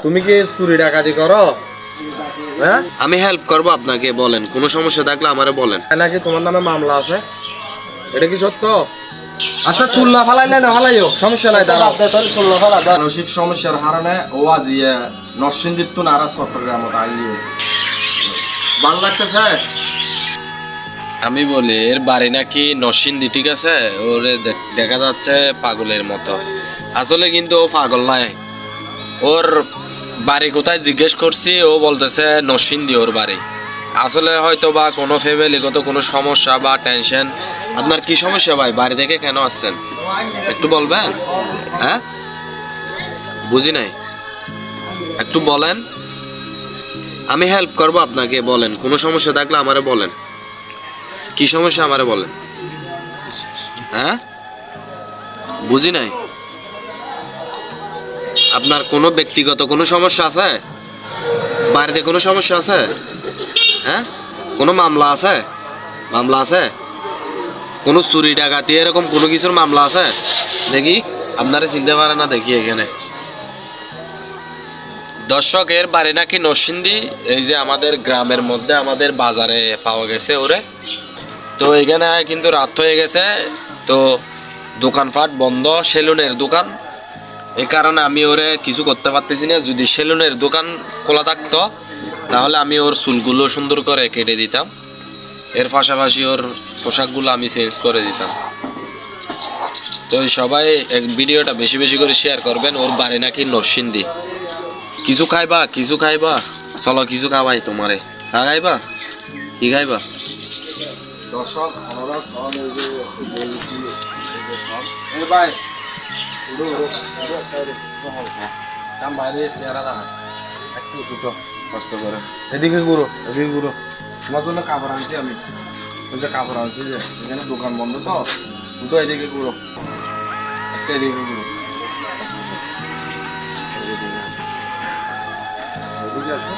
তুমি কি চুরি ডাকাতি করো? হ্যাঁ, আমি হেল্প করব আপনাকে, বলেন কোনো সমস্যা থাকলে আমারে বলেন। নাকি তোমার নামে মামলা আছে? এটা কি সত্য? আচ্ছা, চুল না ফালাইলে না ফালাইও, সমস্যা নাই। দাঁড়াও, মানসিক সমস্যার কারণে ও আজ নরসিংদীর তো নারা চট্টগ্রামত আইয়ে ভালো লাগতেছে। আমি বলি এর বাড়ি নাকি নরসিংদী, ঠিক আছে? ওরে দেখা যাচ্ছে পাগলের মতো, আসলে কিন্তু ও পাগল নাই। ওর বাড়ি কোথায় জিজ্ঞেস করছি, ও বলতেছে নরসিংদী ওর বাড়ি। আসলে হয়তো বা কোনো ফ্যামিলিগত কোনো সমস্যা বা টেনশন। আপনার কি সমস্যা ভাই? বাড়ি থেকে কেন আসছেন একটু বলবেন? হ্যাঁ, বুঝি নাই, একটু বলেন। আমি হেল্প করব আপনাকে, বলেন কোনো সমস্যা থাকলে আমারে বলেন। কি সমস্যা আমারে বলেন। হ্যাঁ, বুঝি নাই। আপনার কোনো ব্যক্তিগত কোনো সমস্যা আছে? বাড়িতে কোনো সমস্যা আছে? হ্যাঁ, কোনো মামলা আছে? মামলা আছে? কোনো চুরি ডাকাতি এরকম কোনো কিছুর মামলা আছে দেখি? আপনারা চিনতে পারে না দেখি এখানে। দর্শকের বাড়ি নাকি নরসিংদী, এই যে আমাদের গ্রামের মধ্যে আমাদের বাজারে পাওয়া গেছে ওরে। তো এখানে কিন্তু রাত হয়ে গেছে, তো দোকানপাট বন্ধ, সেলুনের দোকান। এই কারণে আমি ওরে কিছু করতে পারতেছি না। যদি সেলুনের দোকান খোলা থাকতো তাহলে আমি ওর চুলগুলো সুন্দর করে কেটে দিতাম, এর পাশাপাশি ওর পোশাকগুলো আমি চেঞ্জ করে দিতাম। তো সবাই ভিডিওটা বেশি বেশি করে শেয়ার করবেন। ওর বাড়ি নাকি নরসিংদী। কিছু খাইবা? কিছু খাইবা? চলো কিছু খাওয়াই তোমারে। খা খাইবা? কি খাইবা? দর্শক ভাই এদিকে ঘুরো, এদিকে ঘুরো। তোমার জন্য কাপড় আনছি আমি, ওই যে কাপড় আনছি যে এখানে দোকান বন্ধ তো, দুটো এদিকে ঘুরো, একটা এদিকে ঘুরো, এদিকে আসো।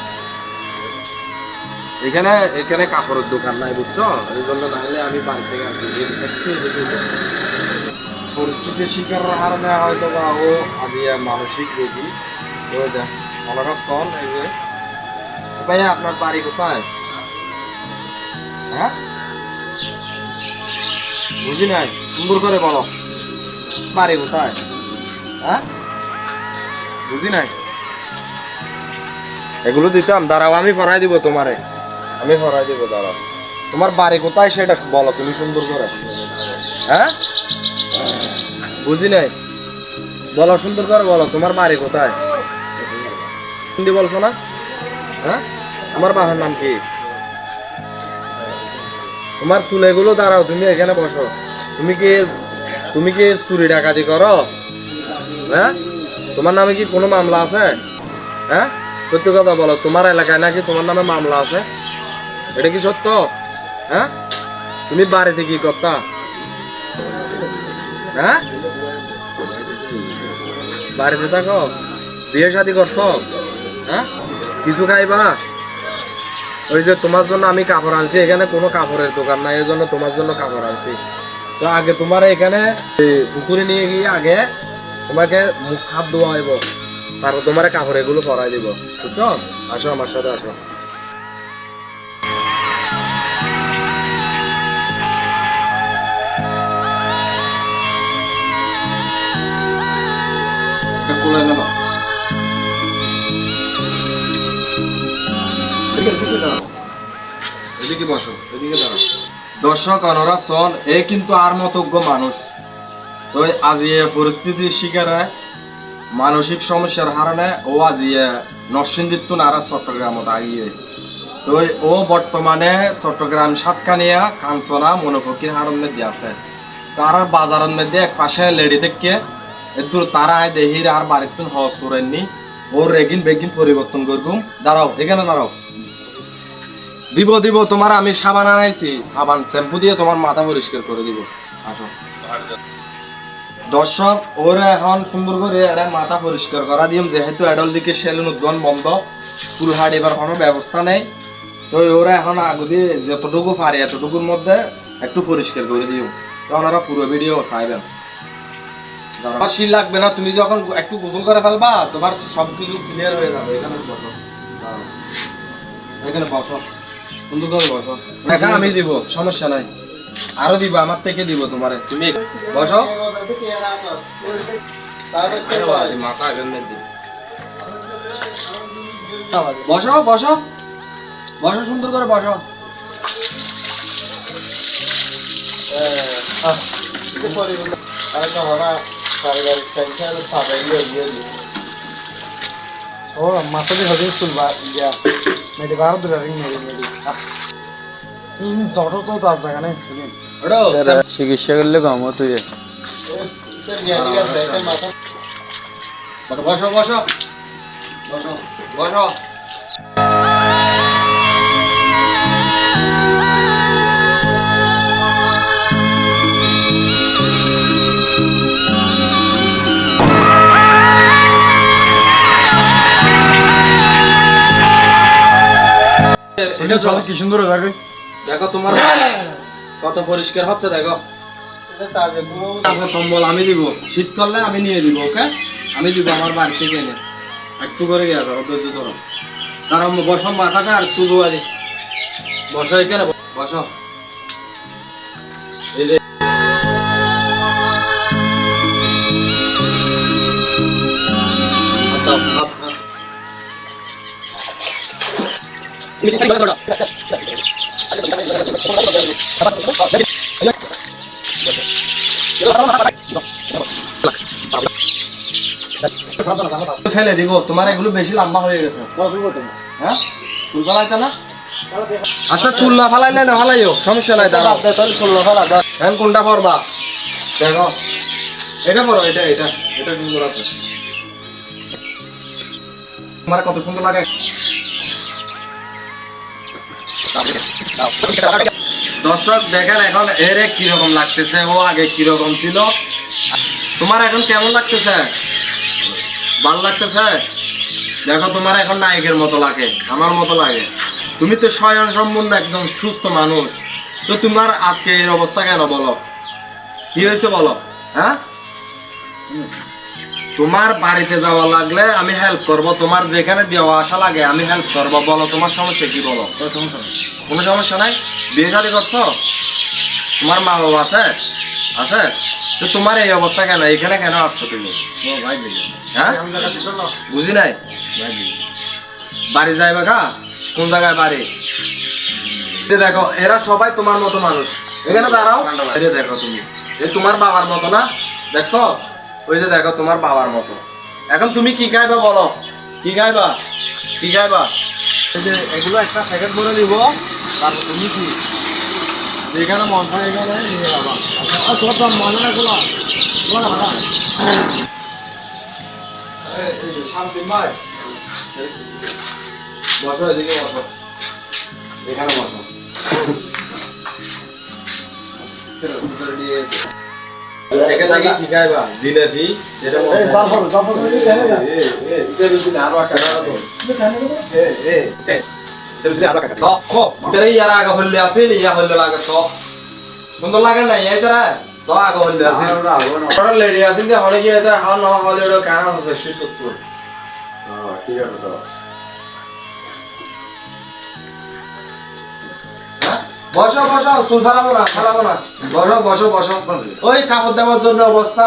এখানে এখানে কাপড়ের দোকান নাই, বুঝছো? এই জন্য নাহলে আমি বাড়ি থেকে আসি। একটু এদিকে পরিস্থিতির শিকার কারণে হয়তো বা ও আজ মানসিক রোগী। তো দেখ ওনারা চল। এই যে ভাইয়া, আপনার বাড়ি কোথায়? হ্যাঁ, বুঝি নাই, সুন্দর করে বলো, বাড়ি কোথায়? হ্যাঁ, বুঝি নাই। এগুলো দিতাম, দাঁড়াও আমি ফরাই দিব তোমারে, আমি ফরাই দিব, দাঁড়াও। তোমার বাড়ি কোথায় সেটা বলো তুমি সুন্দর করে। হ্যাঁ, বুঝি নাই, বলো সুন্দর করে বলো, তোমার বাড়ি কোথায়? হিন্দি বলছো না? হ্যাঁ, তোমার বাবার নাম কি? তোমার চুলেগুলো দাঁড়াও, তুমি এখানে বসো। তুমি কি চুরি ডাকাতি করো? হ্যাঁ, তোমার নামে কি কোনো মামলা আছে? হ্যাঁ, সত্যি কথা বলো, তোমার এলাকায় নাকি তোমার নামে মামলা আছে? এটা কি সত্য? হ্যাঁ, তুমি বাড়িতে কি করতা? হ্যাঁ, বাড়িতে থাকো, বিয়ে শাদী করছো? হ্যাঁ, কিছু খাইবা? ওই যে তোমার জন্য আমি কাপড় আনছি, এখানে কোনো কাপড়ের দোকান নাই, এই জন্য তোমার জন্য কাপড় আনছি। তো আগে তোমার এখানে পুকুরে নিয়ে গিয়ে আগে তোমাকে মুখ হাত ধোয়া হইব, তারপর তোমার কাপড় এগুলো পরাই দিব, বুঝছো? আসো আমার সাথে আসো। কোলে গেল, এদিকে দাঁড়াও, এদিকে বসো, এদিকে দাঁড়াও। দর্শক অনরা শোন, এ কিন্তু আর মতজ্ঞ মানুষ। তো আজ পরিস্থিতির শিকারে মানসিক সমস্যার কারণে ও আজ নরসিংদীর তো নারা চট্টগ্রামত আইয়ে। তো ও বর্তমানে চট্টগ্রাম সাতকানিয়া কাঞ্চনা মনোফকির হাড়ের মধ্যে আছে। তার বাজারের মধ্যে এক পাশে লেডি থেকে একটু তারা দেহির আর বাড়ির তুন হস করেননি। ওর রেগিন বেগিন পরিবর্তন করবো। দাঁড়াও, এখানে দাঁড়াও। দিব দিব, তোমার আমি সাবান আনাইছি, সাবান শ্যাম্পু দিয়ে তোমার মাথা পরিষ্কার করে দিব। আসো দর্শক, ওরা এখন সুন্দর করে এটা মাথা পরিষ্কার করা দিম, যেহেতু এডল দিকে সেলুন উদ্যান বন্ধ, চুল হাট এবার কোনো ব্যবস্থা নেই। তো ওরা এখন আগে দিয়ে যতটুকু পারে এতটুকুর মধ্যে একটু পরিষ্কার করে দিও। তো ওনারা পুরো ভিডিও চাইবেন। আমার শীল লাগবে না, তুমি যখন একটু গোসল করে ফেলবা তোমার সব কিছু ক্লিয়ার হয়ে যাবে। এখানে বসো, দাঁড়াও। এখানে বসো, সুন্দর করে বসো। দেখা আমি দিব, সমস্যা নাই, আরো দিব, আমার থেকে দিব তোমারে। তুমি বসো, মাথা আগে বসো বসো বসো, সুন্দর করে বসো। ও মাসাদি হজে চলবা ইয়া মেডি বার দূর রিং মেডি ইন জটো তো তার জায়গা নাই শুনি ওটো চিকিৎসা করলে কম তুই বসো বসো বসো বসো। এটা চলে কি সুন্দর জায়গা দেখো তোমার কত পরিষ্কার হচ্ছে, দেখো। কম্বল আমি দিব, শীত করলে আমি নিয়ে দিব, ওকে? আমি দিব আমার বাড়ি থেকে এনে। একটু করে গিয়া ধরো, ধৈর্য ধরো। তারা বসো, মাথাটা আর একটু ধোয়া দি। বসো এখানে, বসো। এই যে ফেলে দিব, তোমার এগুলো বেশি লম্বা হয়ে গেছে। হ্যাঁ, চুল ফালাইতে না? আচ্ছা, চুল না ফালাইলে না ফালাইও, সমস্যা নাই। দাঁড়াও, এখন কোনটা পরবা দেখো, এটা পরো, এটা এটা এটা সুন্দর আছে। তোমার কত সুন্দর লাগে। দর্শক দেখেন এখন এর কিরকম লাগতেছে, ও আগে কিরকম ছিল, তোমার এখন কেমন লাগতেছে? ভালো লাগতেছে? দেখো তোমার এখন নায়কের মতো লাগে, আমার মতো লাগে। তুমি তো স্বয়ং সম্পূর্ণ একজন সুস্থ মানুষ, তো তোমার আজকে এই অবস্থা কেন বলো? কি হয়েছে বলো? হ্যাঁ, তোমার বাড়িতে যাওয়া লাগলে আমি হেল্প করব, তোমার যেখানে দেওয়া আসা লাগে আমি হেল্প করব। বলো তোমার সমস্যা কি? বলো। কোনো সমস্যা নাই? বিয়ে শাদী করছো? তোমার মা বাবা আছে? আছে? তো তোমার এই অবস্থা কেন? এখানে কেন আসছো তুমি? হ্যাঁ, বুঝি নাই। বাড়ি যাইবা গা? কোন জায়গায় বাড়ি? দেখো এরা সবাই তোমার মতো মানুষ। এখানে দাঁড়াও, দেখো তুমি তোমার বাবার মতো না? দেখছো? ওই যে দেখো তোমার বাবার মতো। এখন তুমি কি খাইবা বলো? কি খাইবা? কি খাইবা? এই যে এগুলো একটা প্যাকেট ভরে দিব, তারপর তুমি কি যেখানে মন চায় এখানে নিয়ে যাবা। তোমার তো মনে না গুলো শান্তি ভাই, বসো, এদিকে বসো, এখানে বসো। এখানে থাকি কি খাইবা? জিলেবি, যেটা ইয়ার আগে হলে আছে, ইয়া হলে লাগে সব সুন্দর লাগে না? এই তারা সব আগে হলে আছে, লেডি আছে অনেকে হাল না হলে ওটা কেন আছে? শিশুত্তর ঠিক আছে। বসো বসো, চুল ফালাবো না, ফালাবো না, বসো বসো বসো। ওই কাপড় দেওয়ার জন্য অবস্থা,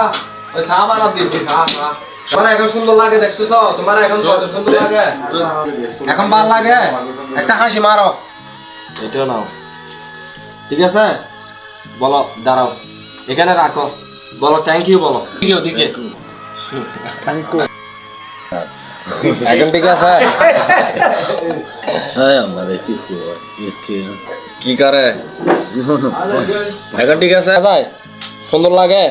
ওই চা বানাত দিছি, চা চা। তোমার এখন সুন্দর লাগে দেখতেছ? তোমার এখন কত সুন্দর লাগে, এখন ভাল লাগে। একটা হাসি মারো, এটা নাও, ঠিক আছে? বলো, দাঁড়াও, এখানে রাখো, বলো থ্যাংক ইউ, বলো ওদিকে থ্যাংক ইউ। এখন ঠিক আছে? কি করে এখন ঠিক আছে? সুন্দর লাগে?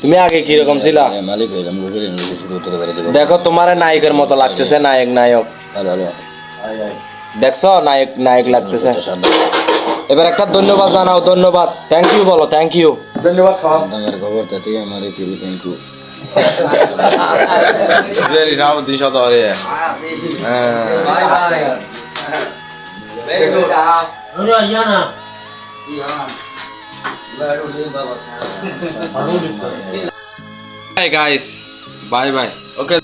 তুমি আগে কিরকম ছিলা? দেখো তোমার নায়কের মতো লাগতেছে, নায়ক নায়ক দেখছো, নায়ক নায়ক লাগতেছে। এবার একটা ধন্যবাদ জানাও, ধন্যবাদ, থ্যাংক ইউ বলো, থ্যাংক ইউ, ধন্যবাদ। খবর তাতে আমার thank you. Very Ramadi Shadari. Bye bye. Very good. Ora yana. Iya. Baru dia bawa sana. Bye guys, bye bye, okay.